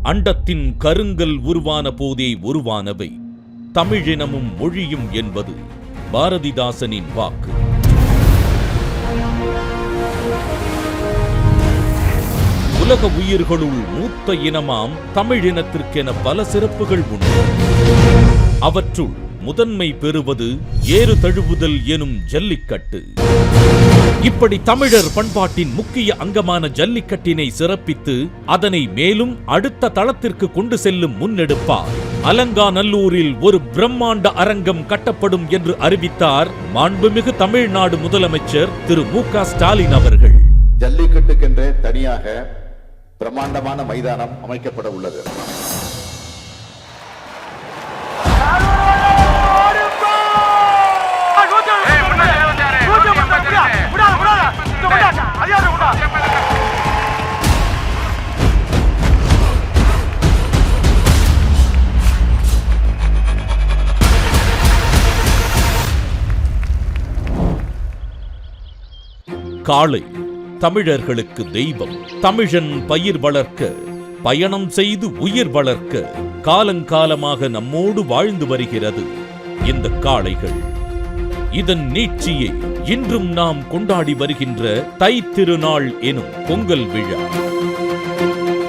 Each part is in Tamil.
அண்டத்தின் கருங்கல் உருவான போதே உருவானவை தமிழினமும் மொழியும் என்பது பாரதிதாசனின் வாக்கு. உலக உயிர்களுள் மூத்த இனமாம் தமிழினத்திற்கென பல சிறப்புகள் உண்டு. அவற்றுள் முதன்மை பெறுவது ஏறு தழுவுதல் எனும் ஜல்லிக்கட்டு. இப்படி தமிழர் பண்பாட்டின் முக்கிய அங்கமான ஜல்லிக்கட்டினை சிறப்பித்து அதனை மேலும் அடுத்த தளத்திற்கு கொண்டு செல்லும் முன்னெடுப்பார். அலங்காநல்லூரில் ஒரு பிரம்மாண்ட அரங்கம் கட்டப்படும் என்று அறிவித்தார் மாண்புமிகு தமிழ்நாடு முதலமைச்சர் திரு மு.க. ஸ்டாலின் அவர்கள். ஜல்லிக்கட்டுக்கென்றே தனியாக பிரம்மாண்டமான மைதானம் அமைக்கப்பட உள்ளது. காளை தமிழர்களுக்கு தெய்வம். தமிழன் பயிர் வளர்க்க, பயணம் செய்து உயிர் வளர்க்க காலங்காலமாக நம்மோடு வாழ்ந்து வருகிறது இந்த காளைகள். இதன் நீட்சியை இன்றும் நாம் கொண்டாடி வருகின்ற தை திருநாள் எனும் பொங்கல் விழா.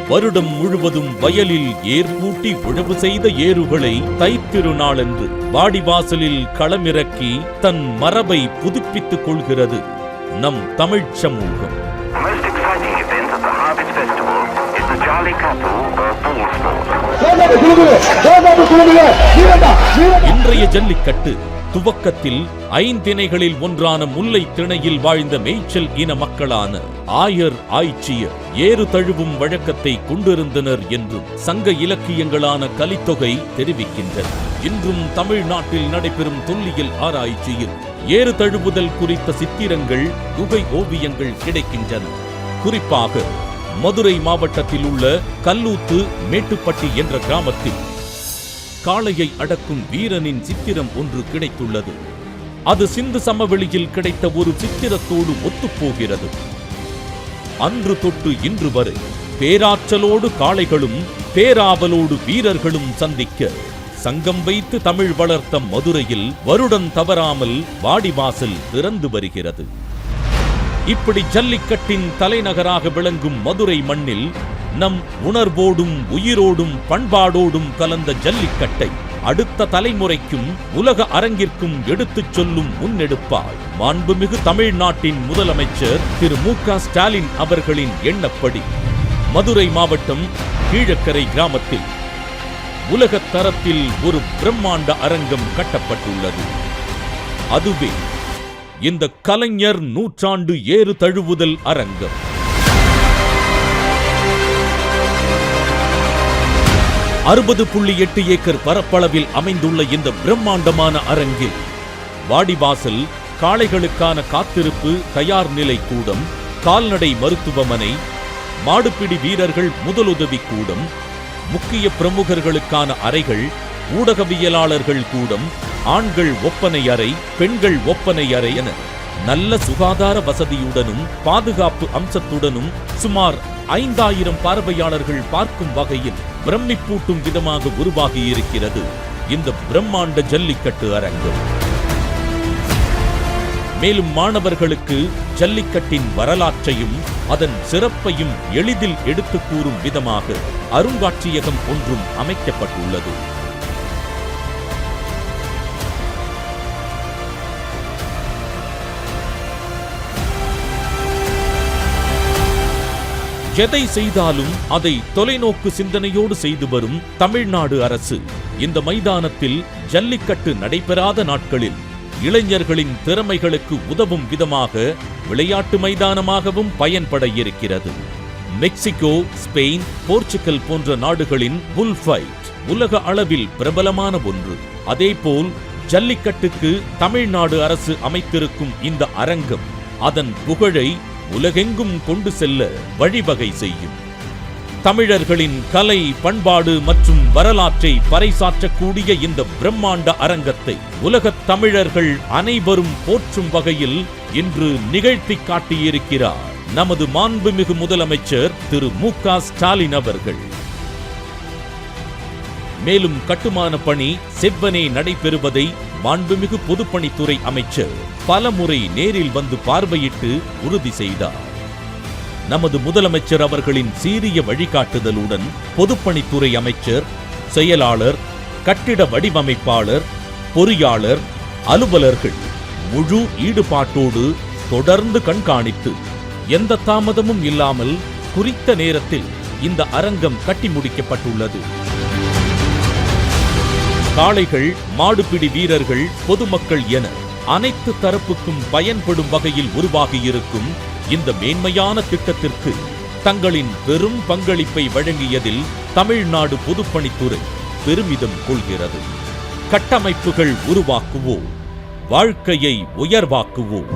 வருடம் முழுவதும் வயலில் ஏற்பூட்டி உழவு செய்த ஏறுகளை தைத்திருநாளன்று வாடிவாசலில் களமிறக்கி தன் மரபை புதுப்பித்துக் கொள்கிறது நம் தமிழ்ச் சமூகம். இன்றைய ஜல்லிக்கட்டு துவக்கத்தில் ஐந்திணைகளில் ஒன்றான முல்லை திணையில் வாழ்ந்த மேய்ச்சல் இன மக்களான ஆயர் ஆய்ச்சியர் ஏறு தழுவும் வழக்கத்தை கொண்டிருந்தனர் என்றும் சங்க இலக்கியங்களான கலித்தொகை தெரிவிக்கின்றன. இன்றும் தமிழ்நாட்டில் நடைபெறும் தொல்லியல் ஆராய்ச்சியில் ஏறு தழுவுதல் குறித்த சித்திரங்கள், குகை ஓவியங்கள் கிடைக்கின்றன. குறிப்பாக மதுரை மாவட்டத்தில் உள்ள கல்லூத்து மேட்டுப்பட்டி என்ற கிராமத்தில் காளையை அடக்கும் வீரனின் சித்திரம் ஒன்று கிடைத்துள்ளது. அது சிந்து சமவெளியில் கிடைத்த ஒரு சித்திரத்தோடு ஒத்துப்போகிறது. அன்று தொட்டு இன்று வரை பேராற்றலோடு காளைகளும் பேராவலோடு வீரர்களும் சந்திக்க சங்கம் வைத்து தமிழ் வளர்த்த மதுரையில் வருடம் தவறாமல் வாடிவாசல் திறந்து வருகிறது. இப்படி ஜல்லிக்கட்டின் தலைநகராக விளங்கும் மதுரை மண்ணில் நம் உணர்வோடும் உயிரோடும் பண்பாடோடும் கலந்த ஜல்லிக்கட்டை அடுத்த தலைமுறைக்கும் உலக அரங்கிற்கும் எடுத்துச் சொல்லும் முன்னெடுப்பாய் மாண்புமிகு தமிழ்நாட்டின் முதலமைச்சர் திரு மு.க. ஸ்டாலின் அவர்களின் எண்ணப்படி மதுரை மாவட்டம் கீழக்கரை கிராமத்தில் உலகத் தரத்தில் ஒரு பிரம்மாண்ட அரங்கம் கட்டப்பட்டுள்ளது. அதுவே இந்த கலைஞர் நூற்றாண்டு ஏறு தழுவுதல் அரங்கம். 60.8 ஏக்கர் பரப்பளவில் அமைந்துள்ள இந்த பிரம்மாண்டமான அரங்கில் வாடிவாசல், காளைகளுக்கான காத்திருப்பு தயார் நிலை கூடம், கால்நடை மருத்துவமனை, மாடுபிடி வீரர்கள் முதலுதவி கூடம், முக்கிய பிரமுகர்களுக்கான அறைகள், ஊடகவியலாளர்கள் கூடம், ஆண்கள் ஒப்பனை அறை, பெண்கள் ஒப்பனை அறை என நல்ல சுகாதார வசதியுடனும் பாதுகாப்பு அம்சத்துடனும் சுமார் 5000 பார்வையாளர்கள் பார்க்கும் வகையில் பிரமிப்பூட்டும் விதமாக உருவாகியிருக்கிறது இந்த பிரம்மாண்ட ஜல்லிக்கட்டு அரங்கம். மேலும் மாணவர்களுக்கு ஜல்லிக்கட்டின் வரலாற்றையும் அதன் சிறப்பையும் எளிதில் எடுத்துக் கூறும் விதமாக அருங்காட்சியகம் ஒன்றும் அமைக்கப்பட்டுள்ளது. எதை செய்தாலும் அதை தொலைநோக்கு சிந்தனையோடு செய்து வரும் தமிழ்நாடு அரசு இந்த மைதானத்தில் ஜல்லிக்கட்டு நடைபெறாத நாட்களில் இளைஞர்களின் திறமைகளுக்கு உதவும் விதமாக விளையாட்டு மைதானமாகவும் பயன்பட இருக்கிறது. மெக்சிகோ, ஸ்பெயின், போர்ச்சுகல் போன்ற நாடுகளின் புல் ஃபைட் உலக அளவில் பிரபலமான ஒன்று. அதேபோல் ஜல்லிக்கட்டுக்கு தமிழ்நாடு அரசு அமைத்திருக்கும் இந்த அரங்கம் அதன் புகழை உலகெங்கும் கொண்டு செல்ல வழிவகை செய்யும். தமிழர்களின் கலை, பண்பாடு மற்றும் வரலாற்றை பறைசாற்றக்கூடிய இந்த பிரம்மாண்ட அரங்கத்தை உலகத் தமிழர்கள் அனைவரும் போற்றும் வகையில் இன்று நிகழ்த்தி காட்டியிருக்கிறார் நமது மாண்புமிகு முதலமைச்சர் திரு மு.க. ஸ்டாலின் அவர்கள். மேலும் கட்டுமான பணி செவ்வனே நடைபெறுவதை மாண்புமிகு பொதுப்பணித்துறை அமைச்சர் பலமுறை நேரில் வந்து பார்வையிட்டு உறுதி செய்தார். நமது முதலமைச்சர் அவர்களின் சீரிய வழிகாட்டுதலுடன் பொதுப்பணித்துறை அமைச்சர், செயலாளர், கட்டிட வடிவமைப்பாளர், பொறியாளர், அலுவலர்கள் முழு ஈடுபாட்டோடு தொடர்ந்து கண்காணித்து எந்த தாமதமும் இல்லாமல் குறித்த நேரத்தில் இந்த அரங்கம் கட்டி முடிக்கப்பட்டுள்ளது. காளைகள், மாடுபிடி வீரர்கள், பொதுமக்கள் என அனைத்து தரப்புக்கும் பயன்படும் வகையில் உருவாகியிருக்கும் இந்த மேன்மையான திட்டத்திற்கு தங்களின் பெரும் பங்களிப்பை வழங்கியதில் தமிழ்நாடு பொதுப்பணித்துறை பெருமிதம் கொள்கிறது. கட்டமைப்புகள் உருவாக்குவோம், வாழ்க்கையை உயர்வாக்குவோம்.